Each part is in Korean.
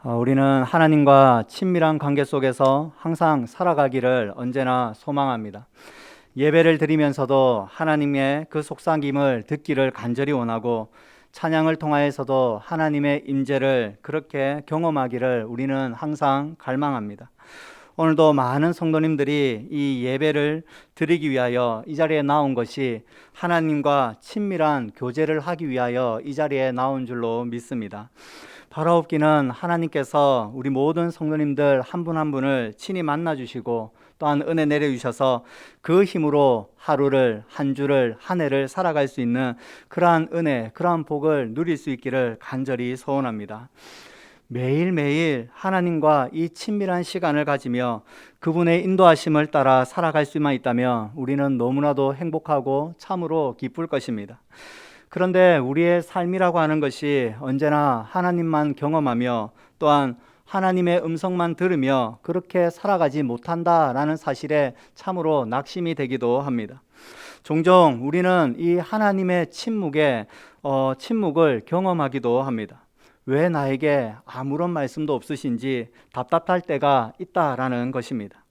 우리는 하나님과 친밀한 관계 속에서 항상 살아가기를 언제나 소망합니다. 예배를 드리면서도 하나님의 그 속삭임을 듣기를 간절히 원하고, 찬양을 통하여서도 하나님의 임재를 그렇게 경험하기를 우리는 항상 갈망합니다. 오늘도 많은 성도님들이 이 예배를 드리기 위하여 이 자리에 나온 것이 하나님과 친밀한 교제를 하기 위하여 이 자리에 나온 줄로 믿습니다. 바라옵기는 하나님께서 우리 모든 성도님들 한 분 한 분을 친히 만나주시고, 또한 은혜 내려주셔서 그 힘으로 하루를, 한 주를, 한 해를 살아갈 수 있는 그러한 은혜, 그러한 복을 누릴 수 있기를 간절히 소원합니다. 매일매일 하나님과 이 친밀한 시간을 가지며 그분의 인도하심을 따라 살아갈 수만 있다면 우리는 너무나도 행복하고 참으로 기쁠 것입니다. 그런데 우리의 삶이라고 하는 것이 언제나 하나님만 경험하며 또한 하나님의 음성만 들으며 그렇게 살아가지 못한다라는 사실에 참으로 낙심이 되기도 합니다. 종종 우리는 이 하나님의 침묵을 경험하기도 합니다. 왜 나에게 아무런 말씀도 없으신지 답답할 때가 있다라는 것입니다.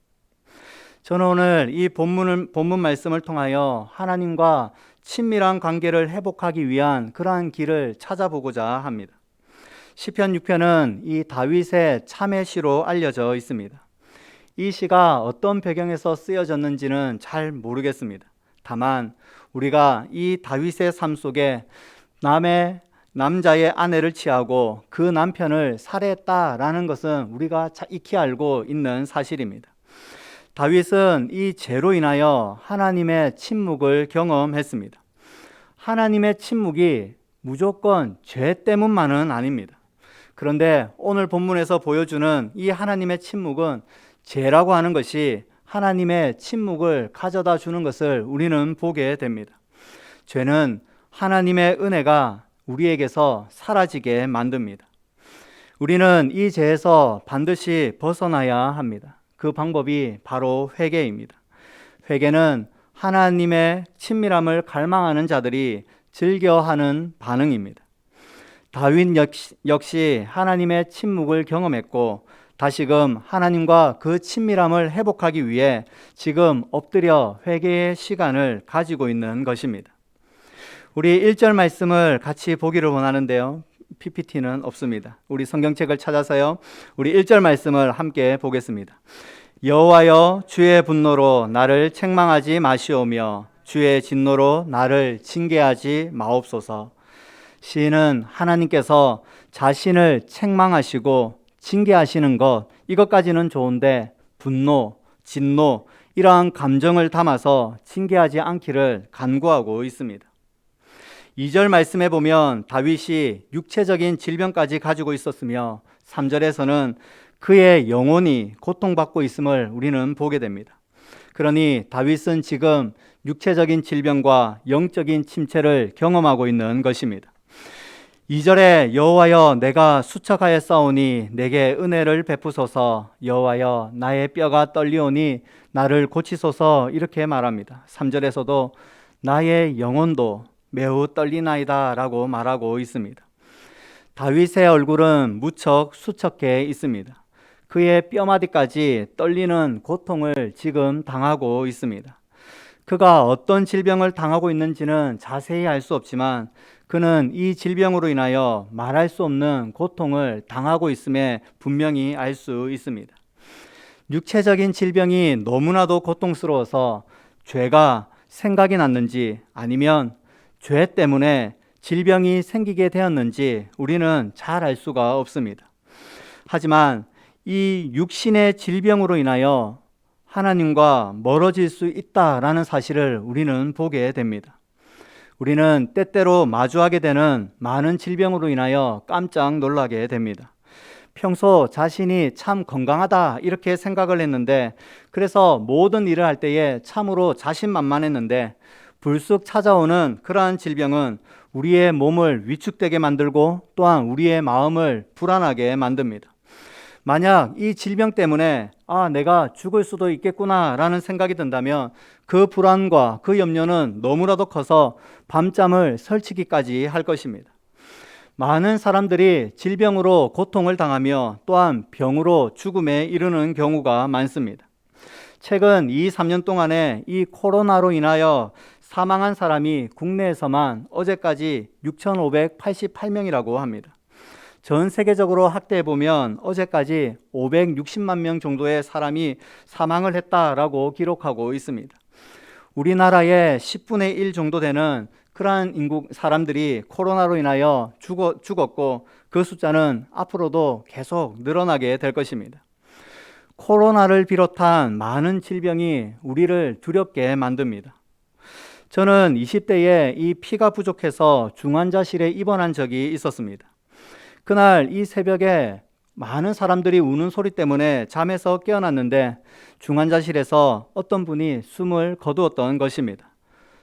저는 오늘 이 본문 말씀을 통하여 하나님과 친밀한 관계를 회복하기 위한 그러한 길을 찾아보고자 합니다. 시편 6편은 이 다윗의 참회시로 알려져 있습니다. 이 시가 어떤 배경에서 쓰여졌는지는 잘 모르겠습니다. 다만 우리가 이 다윗의 삶 속에 남자의 아내를 취하고 그 남편을 살해했다라는 것은 우리가 익히 알고 있는 사실입니다. 다윗은 이 죄로 인하여 하나님의 침묵을 경험했습니다. 하나님의 침묵이 무조건 죄 때문만은 아닙니다. 그런데 오늘 본문에서 보여주는 이 하나님의 침묵은 죄라고 하는 것이 하나님의 침묵을 가져다 주는 것을 우리는 보게 됩니다. 죄는 하나님의 은혜가 우리에게서 사라지게 만듭니다. 우리는 이 죄에서 반드시 벗어나야 합니다. 그 방법이 바로 회개입니다. 회개는 하나님의 친밀함을 갈망하는 자들이 즐겨하는 반응입니다. 다윗 역시 하나님의 침묵을 경험했고 다시금 하나님과 그 친밀함을 회복하기 위해 지금 엎드려 회개의 시간을 가지고 있는 것입니다. 우리 1절 말씀을 같이 보기를 원하는데요. PPT는 없습니다. 우리 성경책을 찾아서요. 우리 1절 말씀을 함께 보겠습니다. 여호와여, 주의 분노로 나를 책망하지 마시오며 주의 진노로 나를 징계하지 마옵소서. 시인은 하나님께서 자신을 책망하시고 징계하시는 것, 이것까지는 좋은데 분노, 진노, 이러한 감정을 담아서 징계하지 않기를 간구하고 있습니다. 2절 말씀에 보면 다윗이 육체적인 질병까지 가지고 있었으며 3절에서는 그의 영혼이 고통받고 있음을 우리는 보게 됩니다. 그러니 다윗은 지금 육체적인 질병과 영적인 침체를 경험하고 있는 것입니다. 2절에 여호와여, 내가 수척하였사오니 내게 은혜를 베푸소서. 여호와여, 나의 뼈가 떨리오니 나를 고치소서. 이렇게 말합니다. 3절에서도 나의 영혼도 매우 떨리나이다 라고 말하고 있습니다. 다윗의 얼굴은 무척 수척해 있습니다. 그의 뼈마디까지 떨리는 고통을 지금 당하고 있습니다. 그가 어떤 질병을 당하고 있는지는 자세히 알 수 없지만 그는 이 질병으로 인하여 말할 수 없는 고통을 당하고 있음에 분명히 알 수 있습니다. 육체적인 질병이 너무나도 고통스러워서 죄가 생각이 났는지 아니면 죄 때문에 질병이 생기게 되었는지 우리는 잘 알 수가 없습니다. 하지만 이 육신의 질병으로 인하여 하나님과 멀어질 수 있다라는 사실을 우리는 보게 됩니다. 우리는 때때로 마주하게 되는 많은 질병으로 인하여 깜짝 놀라게 됩니다. 평소 자신이 참 건강하다 이렇게 생각을 했는데, 그래서 모든 일을 할 때에 참으로 자신만만했는데 불쑥 찾아오는 그러한 질병은 우리의 몸을 위축되게 만들고 또한 우리의 마음을 불안하게 만듭니다. 만약 이 질병 때문에 내가 죽을 수도 있겠구나 라는 생각이 든다면 그 불안과 그 염려는 너무나도 커서 밤잠을 설치기까지 할 것입니다. 많은 사람들이 질병으로 고통을 당하며 또한 병으로 죽음에 이르는 경우가 많습니다. 최근 2, 3년 동안에 이 코로나로 인하여 사망한 사람이 국내에서만 어제까지 6,588명이라고 합니다. 전 세계적으로 확대해 보면 어제까지 560만 명 정도의 사람이 사망을 했다라고 기록하고 있습니다. 우리나라의 10분의 1 정도 되는 그러한 사람들이 코로나로 인하여 죽었고 그 숫자는 앞으로도 계속 늘어나게 될 것입니다. 코로나를 비롯한 많은 질병이 우리를 두렵게 만듭니다. 저는 20대에 이 피가 부족해서 중환자실에 입원한 적이 있었습니다. 그날 이 새벽에 많은 사람들이 우는 소리 때문에 잠에서 깨어났는데 중환자실에서 어떤 분이 숨을 거두었던 것입니다.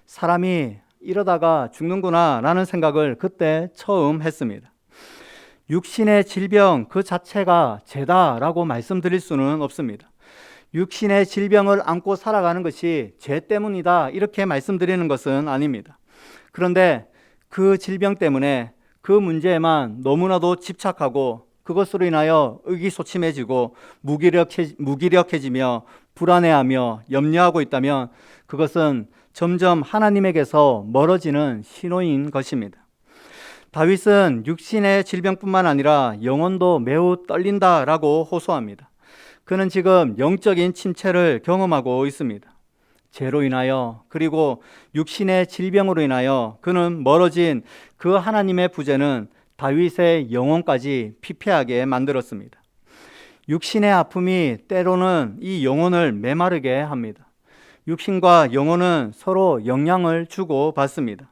사람이 이러다가 죽는구나 라는 생각을 그때 처음 했습니다. 육신의 질병 그 자체가 죄다라고 말씀드릴 수는 없습니다. 육신의 질병을 안고 살아가는 것이 죄 때문이다 이렇게 말씀드리는 것은 아닙니다. 그런데 그 질병 때문에 그 문제에만 너무나도 집착하고 그것으로 인하여 의기소침해지고 무기력해지며 불안해하며 염려하고 있다면 그것은 점점 하나님에게서 멀어지는 신호인 것입니다. 다윗은 육신의 질병뿐만 아니라 영혼도 매우 떨린다라고 호소합니다. 그는 지금 영적인 침체를 경험하고 있습니다. 죄로 인하여 그리고 육신의 질병으로 인하여 그는 멀어진 그 하나님의 부재는 다윗의 영혼까지 피폐하게 만들었습니다. 육신의 아픔이 때로는 이 영혼을 메마르게 합니다. 육신과 영혼은 서로 영향을 주고 받습니다.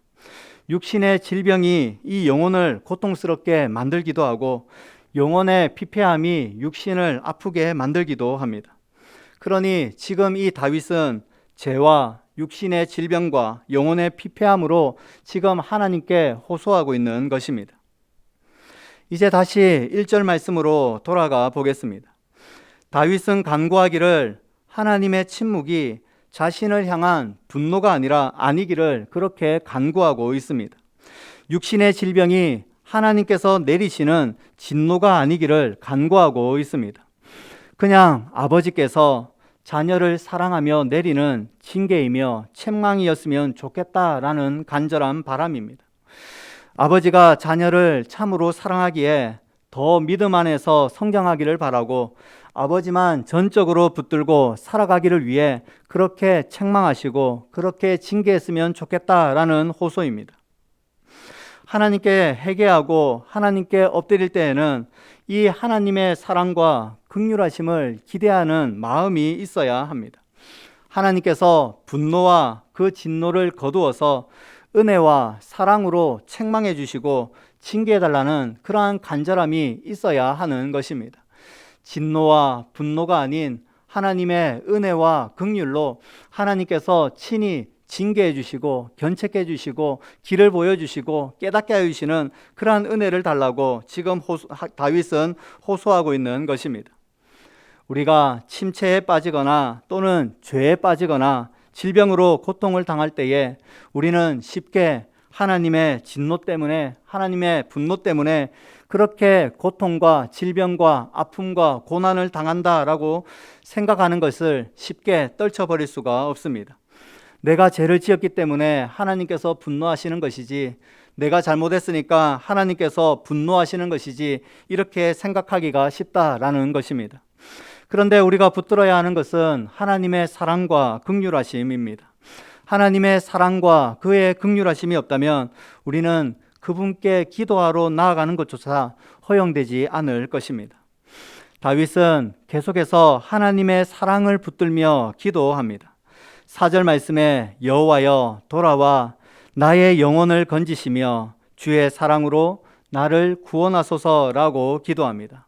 육신의 질병이 이 영혼을 고통스럽게 만들기도 하고 영혼의 피폐함이 육신을 아프게 만들기도 합니다. 그러니 지금 이 다윗은 죄와 육신의 질병과 영혼의 피폐함으로 지금 하나님께 호소하고 있는 것입니다. 이제 다시 1절 말씀으로 돌아가 보겠습니다. 다윗은 간구하기를 하나님의 침묵이 자신을 향한 분노가 아니기를 그렇게 간구하고 있습니다. 육신의 질병이 하나님께서 내리시는 진노가 아니기를 간구하고 있습니다. 그냥 아버지께서 자녀를 사랑하며 내리는 징계이며 책망이었으면 좋겠다라는 간절한 바람입니다. 아버지가 자녀를 참으로 사랑하기에 더 믿음 안에서 성장하기를 바라고 아버지만 전적으로 붙들고 살아가기를 위해 그렇게 책망하시고 그렇게 징계했으면 좋겠다라는 호소입니다. 하나님께 회개하고 하나님께 엎드릴 때에는 이 하나님의 사랑과 긍휼하심을 기대하는 마음이 있어야 합니다. 하나님께서 분노와 그 진노를 거두어서 은혜와 사랑으로 책망해 주시고 징계해 달라는 그러한 간절함이 있어야 하는 것입니다. 진노와 분노가 아닌 하나님의 은혜와 긍휼로 하나님께서 친히 징계해 주시고 견책해 주시고 길을 보여주시고 깨닫게 해주시는 그러한 은혜를 달라고 지금 다윗은 호소하고 있는 것입니다. 우리가 침체에 빠지거나 또는 죄에 빠지거나 질병으로 고통을 당할 때에 우리는 쉽게 하나님의 진노 때문에 하나님의 분노 때문에 그렇게 고통과 질병과 아픔과 고난을 당한다라고 생각하는 것을 쉽게 떨쳐버릴 수가 없습니다. 내가 죄를 지었기 때문에 하나님께서 분노하시는 것이지 내가 잘못했으니까 하나님께서 분노하시는 것이지 이렇게 생각하기가 쉽다라는 것입니다. 그런데 우리가 붙들어야 하는 것은 하나님의 사랑과 긍휼하심입니다. 하나님의 사랑과 그의 긍휼하심이 없다면 우리는 그분께 기도하러 나아가는 것조차 허용되지 않을 것입니다. 다윗은 계속해서 하나님의 사랑을 붙들며 기도합니다. 4절 말씀에 여호와여 돌아와 나의 영혼을 건지시며 주의 사랑으로 나를 구원하소서라고 기도합니다.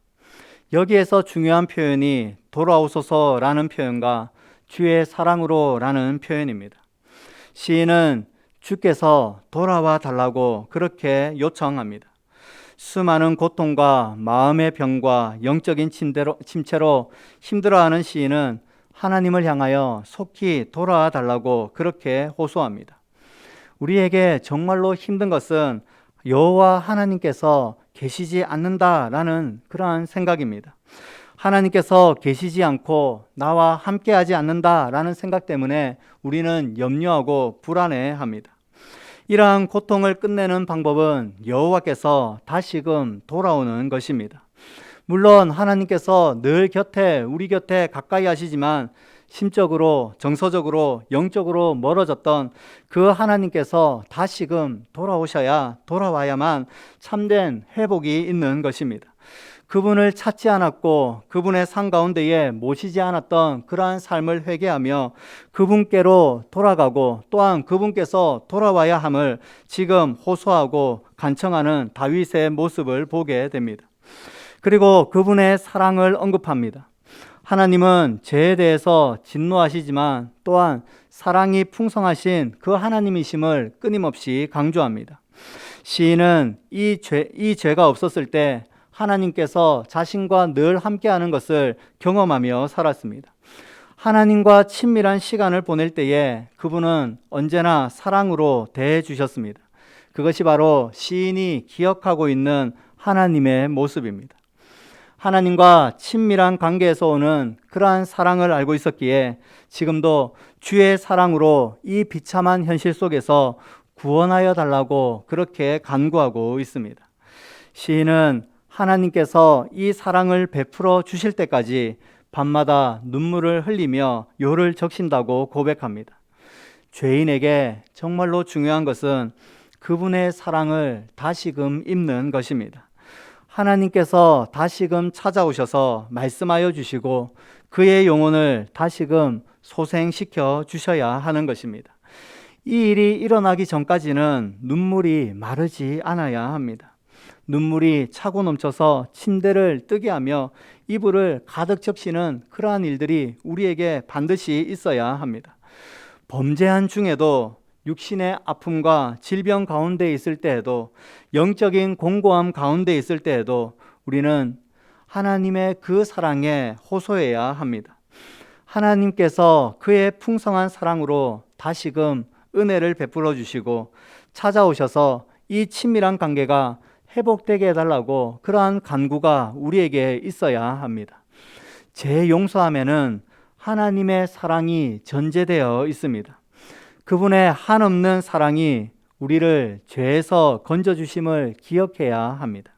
여기에서 중요한 표현이 돌아오소서라는 표현과 주의 사랑으로라는 표현입니다. 시인은 주께서 돌아와 달라고 그렇게 요청합니다. 수많은 고통과 마음의 병과 영적인 침체로 힘들어하는 시인은 하나님을 향하여 속히 돌아와 달라고 그렇게 호소합니다. 우리에게 정말로 힘든 것은 여호와 하나님께서 계시지 않는다라는 그러한 생각입니다. 하나님께서 계시지 않고 나와 함께하지 않는다라는 생각 때문에 우리는 염려하고 불안해합니다. 이러한 고통을 끝내는 방법은 여호와께서 다시금 돌아오는 것입니다. 물론 하나님께서 늘 우리 곁에 가까이 하시지만 심적으로, 정서적으로, 영적으로 멀어졌던 그 하나님께서 다시금 돌아와야만 참된 회복이 있는 것입니다. 그분을 찾지 않았고 그분의 상 가운데에 모시지 않았던 그러한 삶을 회개하며 그분께로 돌아가고 또한 그분께서 돌아와야 함을 지금 호소하고 간청하는 다윗의 모습을 보게 됩니다. 그리고 그분의 사랑을 언급합니다. 하나님은 죄에 대해서 진노하시지만 또한 사랑이 풍성하신 그 하나님이심을 끊임없이 강조합니다. 시인은 이 죄가 없었을 때 하나님께서 자신과 늘 함께하는 것을 경험하며 살았습니다. 하나님과 친밀한 시간을 보낼 때에 그분은 언제나 사랑으로 대해 주셨습니다. 그것이 바로 시인이 기억하고 있는 하나님의 모습입니다. 하나님과 친밀한 관계에서 오는 그러한 사랑을 알고 있었기에 지금도 주의 사랑으로 이 비참한 현실 속에서 구원하여 달라고 그렇게 간구하고 있습니다. 시인은 하나님께서 이 사랑을 베풀어 주실 때까지 밤마다 눈물을 흘리며 요를 적신다고 고백합니다. 죄인에게 정말로 중요한 것은 그분의 사랑을 다시금 입는 것입니다. 하나님께서 다시금 찾아오셔서 말씀하여 주시고 그의 영혼을 다시금 소생시켜 주셔야 하는 것입니다. 이 일이 일어나기 전까지는 눈물이 마르지 않아야 합니다. 눈물이 차고 넘쳐서 침대를 뜨게 하며 이불을 가득 적시는 그러한 일들이 우리에게 반드시 있어야 합니다. 범죄한 중에도 육신의 아픔과 질병 가운데 있을 때에도 영적인 공고함 가운데 있을 때에도 우리는 하나님의 그 사랑에 호소해야 합니다. 하나님께서 그의 풍성한 사랑으로 다시금 은혜를 베풀어 주시고 찾아오셔서 이 친밀한 관계가 회복되게 해달라고 그러한 간구가 우리에게 있어야 합니다. 죄 용서함에는 하나님의 사랑이 전제되어 있습니다. 그분의 한없는 사랑이 우리를 죄에서 건져주심을 기억해야 합니다.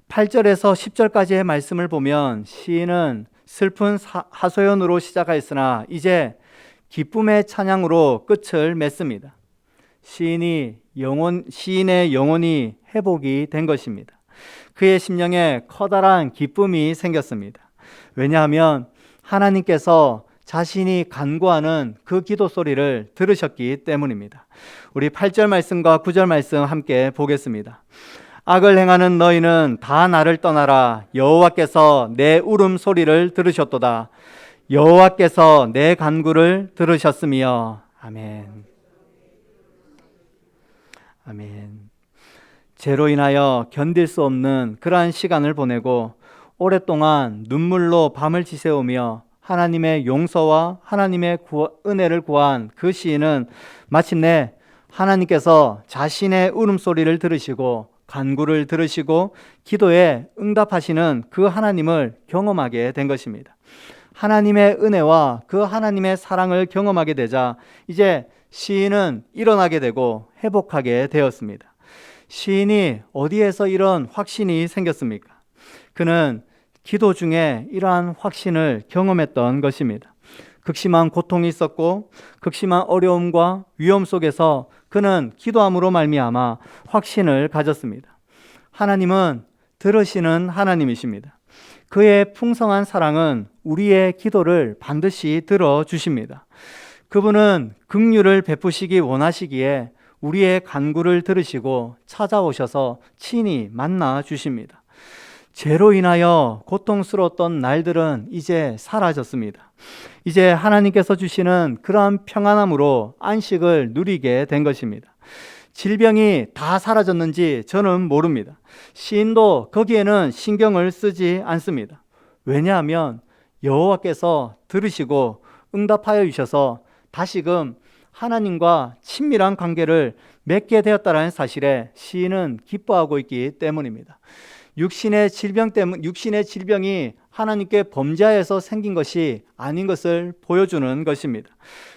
8절에서 10절까지의 말씀을 보면 시인은 슬픈 하소연으로 시작하였으나 이제 기쁨의 찬양으로 끝을 맺습니다. 시인의 영혼이 회복이 된 것입니다. 그의 심령에 커다란 기쁨이 생겼습니다. 왜냐하면 하나님께서 자신이 간구하는 그 기도 소리를 들으셨기 때문입니다. 우리 8절 말씀과 9절 말씀 함께 보겠습니다. 악을 행하는 너희는 다 나를 떠나라. 여호와께서 내 울음소리를 들으셨도다. 여호와께서 내 간구를 들으셨으며. 아멘. 아멘. 죄로 인하여 견딜 수 없는 그러한 시간을 보내고 오랫동안 눈물로 밤을 지새우며 하나님의 용서와 하나님의 은혜를 구한 그 시인은 마침내 하나님께서 자신의 울음소리를 들으시고 간구를 들으시고 기도에 응답하시는 그 하나님을 경험하게 된 것입니다. 하나님의 은혜와 그 하나님의 사랑을 경험하게 되자 이제 시인은 일어나게 되고 회복하게 되었습니다. 시인이 어디에서 이런 확신이 생겼습니까? 그는 기도 중에 이러한 확신을 경험했던 것입니다. 극심한 고통이 있었고 극심한 어려움과 위험 속에서 그는 기도함으로 말미암아 확신을 가졌습니다. 하나님은 들으시는 하나님이십니다. 그의 풍성한 사랑은 우리의 기도를 반드시 들어주십니다. 그분은 긍휼을 베푸시기 원하시기에 우리의 간구를 들으시고 찾아오셔서 친히 만나 주십니다. 죄로 인하여 고통스러웠던 날들은 이제 사라졌습니다. 이제 하나님께서 주시는 그러한 평안함으로 안식을 누리게 된 것입니다. 질병이 다 사라졌는지 저는 모릅니다. 시인도 거기에는 신경을 쓰지 않습니다. 왜냐하면 여호와께서 들으시고 응답하여 주셔서 다시금 하나님과 친밀한 관계를 맺게 되었다라는 사실에 시인은 기뻐하고 있기 때문입니다. 육신의 질병이 하나님께 범죄하여서 생긴 것이 아닌 것을 보여주는 것입니다.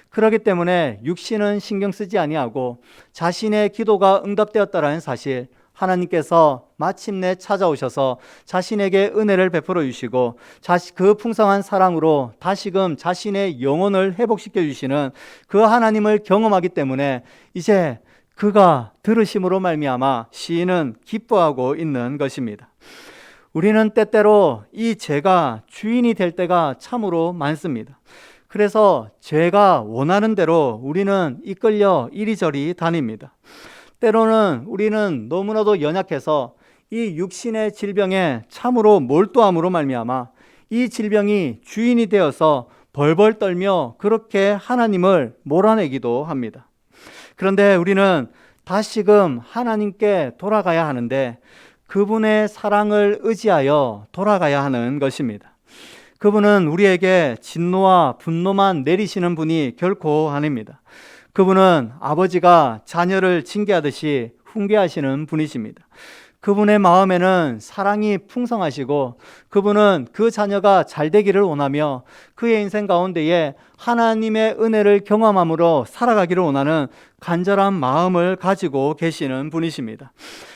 그렇기 때문에 육신은 신경 쓰지 아니하고 자신의 기도가 응답되었다라는 사실, 하나님께서 마침내 찾아오셔서 자신에게 은혜를 베풀어 주시고 그 풍성한 사랑으로 다시금 자신의 영혼을 회복시켜 주시는 그 하나님을 경험하기 때문에 이제 그가 들으심으로 말미암아 시인은 기뻐하고 있는 것입니다. 우리는 때때로 이 죄가 주인이 될 때가 참으로 많습니다. 그래서 죄가 원하는 대로 우리는 이끌려 이리저리 다닙니다. 때로는 우리는 너무나도 연약해서 이 육신의 질병에 참으로 몰두함으로 말미암아 이 질병이 주인이 되어서 벌벌 떨며 그렇게 하나님을 몰아내기도 합니다. 그런데 우리는 다시금 하나님께 돌아가야 하는데 그분의 사랑을 의지하여 돌아가야 하는 것입니다. 그분은 우리에게 진노와 분노만 내리시는 분이 결코 아닙니다. 그분은 아버지가 자녀를 징계하듯이 훈계하시는 분이십니다. 그분의 마음에는 사랑이 풍성하시고 그분은 그 자녀가 잘 되기를 원하며 그의 인생 가운데에 하나님의 은혜를 경험함으로 살아가기를 원하는 간절한 마음을 가지고 계시는 분이십니다.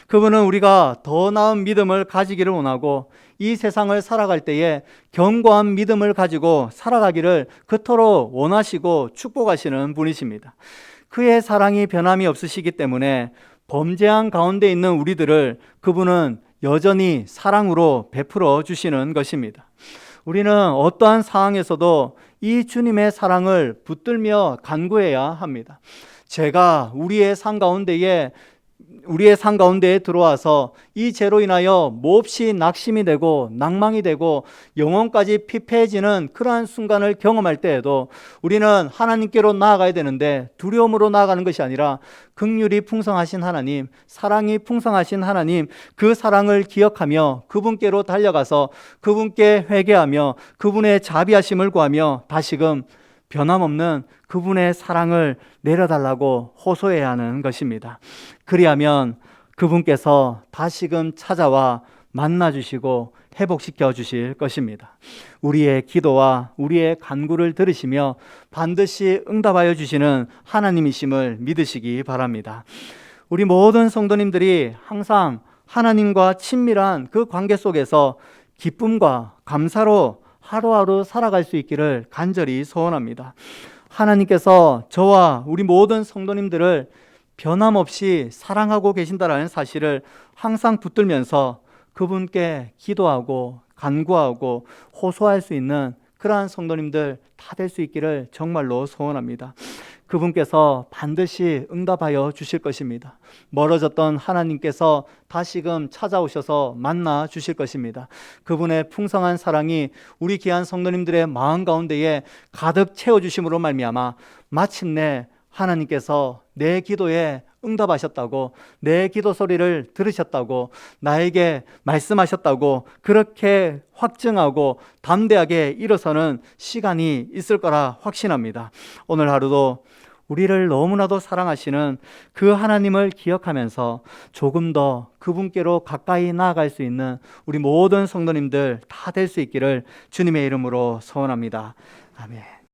그분은 우리가 더 나은 믿음을 가지기를 원하고 이 세상을 살아갈 때에 견고한 믿음을 가지고 살아가기를 그토록 원하시고 축복하시는 분이십니다. 그의 사랑이 변함이 없으시기 때문에 범죄한 가운데 있는 우리들을 그분은 여전히 사랑으로 베풀어 주시는 것입니다. 우리는 어떠한 상황에서도 이 주님의 사랑을 붙들며 간구해야 합니다. 죄가 우리의 삶 가운데에 들어와서 이 죄로 인하여 몹시 낙심이 되고 낭망이 되고 영혼까지 피폐해지는 그러한 순간을 경험할 때에도 우리는 하나님께로 나아가야 되는데 두려움으로 나아가는 것이 아니라 긍휼이 풍성하신 하나님, 사랑이 풍성하신 하나님, 그 사랑을 기억하며 그분께로 달려가서 그분께 회개하며 그분의 자비하심을 구하며 다시금 변함없는 그분의 사랑을 내려달라고 호소해야 하는 것입니다. 그리하면 그분께서 다시금 찾아와 만나주시고 회복시켜 주실 것입니다. 우리의 기도와 우리의 간구를 들으시며 반드시 응답하여 주시는 하나님이심을 믿으시기 바랍니다. 우리 모든 성도님들이 항상 하나님과 친밀한 그 관계 속에서 기쁨과 감사로 하루하루 살아갈 수 있기를 간절히 소원합니다. 하나님께서 저와 우리 모든 성도님들을 변함없이 사랑하고 계신다라는 사실을 항상 붙들면서 그분께 기도하고 간구하고 호소할 수 있는 그러한 성도님들 다 될 수 있기를 정말로 소원합니다. 그분께서 반드시 응답하여 주실 것입니다. 멀어졌던 하나님께서 다시금 찾아오셔서 만나 주실 것입니다. 그분의 풍성한 사랑이 우리 귀한 성도님들의 마음 가운데에 가득 채워주심으로 말미암아 마침내 하나님께서 내 기도에 응답하셨다고, 내 기도 소리를 들으셨다고, 나에게 말씀하셨다고 그렇게 확증하고 담대하게 일어서는 시간이 있을 거라 확신합니다. 오늘 하루도 우리를 너무나도 사랑하시는 그 하나님을 기억하면서 조금 더 그분께로 가까이 나아갈 수 있는 우리 모든 성도님들 다 될 수 있기를 주님의 이름으로 소원합니다. 아멘.